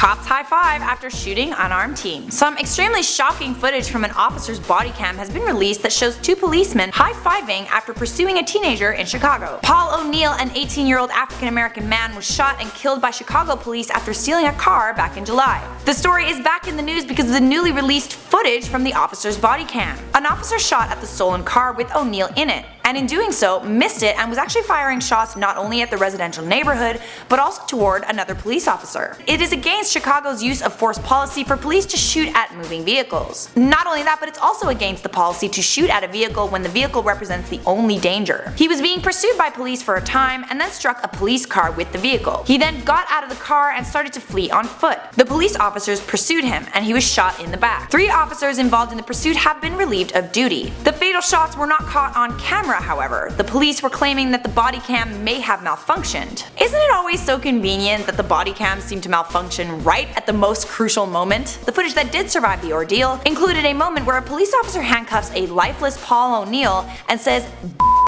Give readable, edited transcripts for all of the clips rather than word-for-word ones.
Cops high five after shooting unarmed teen. Some extremely shocking footage from an officer's body cam has been released that shows two policemen high-fiving after pursuing a teenager in Chicago. Paul O'Neill, an 18-year-old African-American man, was shot and killed by Chicago police after stealing a car back in July. The story is back in the news because of the newly released footage from the officer's body cam. An officer shot at the stolen car with O'Neill in it, and in doing so missed it and was actually firing shots not only at the residential neighborhood but also toward another police officer. It is against Chicago's use of force policy for police to shoot at moving vehicles. Not only that, but it's also against the policy to shoot at a vehicle when the vehicle represents the only danger. He was being pursued by police for a time and then struck a police car with the vehicle. He then got out of the car and started to flee on foot. The police officers pursued him and he was shot in the back. 3 officers involved in the pursuit have been relieved of duty. The fatal shots were not caught on camera, however. The police were claiming that the body cam may have malfunctioned. Isn't it always so convenient that the body cams seem to malfunction right at the most crucial moment? The footage that did survive the ordeal included a moment where a police officer handcuffs a lifeless Paul O'Neill and says,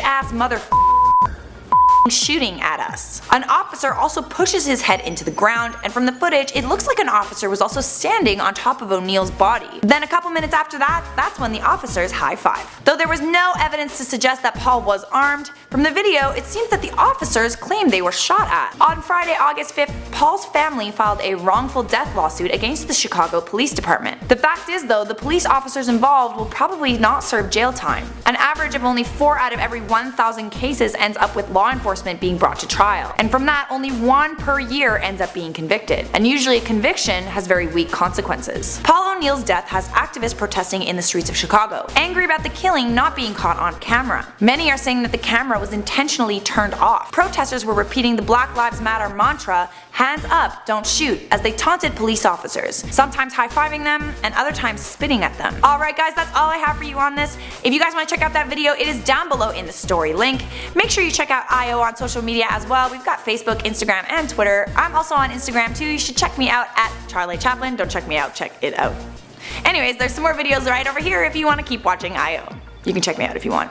"ass mother shooting at us." An officer also pushes his head into the ground, and from the footage it looks like an officer was also standing on top of O'Neill's body. Then a couple minutes after that's when the officers high-five. Though there was no evidence to suggest that Paul was armed, from the video it seems that the officers claimed they were shot at. On Friday, August 5th, Paul's family filed a wrongful death lawsuit against the Chicago Police Department. The fact is though, the police officers involved will probably not serve jail time. An average of only 4 out of every 1,000 cases ends up with law enforcement being brought to trial, and from that only 1 per year ends up being convicted, and usually a conviction has very weak consequences. Paul O'Neill's death has activists protesting in the streets of Chicago, angry about the killing not being caught on camera. Many are saying that the camera was intentionally turned off. Protesters were repeating the Black Lives Matter mantra, "hands up, don't shoot," as they taunted police officers, sometimes high-fiving them and other times spitting at them. Alright guys, that's all I have for you on this. If you guys want to check out that video, it is down below in the story link. Make sure you check out IO on social media as well. We've got Facebook, Instagram, and Twitter. I'm also on Instagram too. You should check me out at Charlie Chaplin. Don't check me out, check it out. Anyways, there's some more videos right over here if you want to keep watching IO. You can check me out if you want.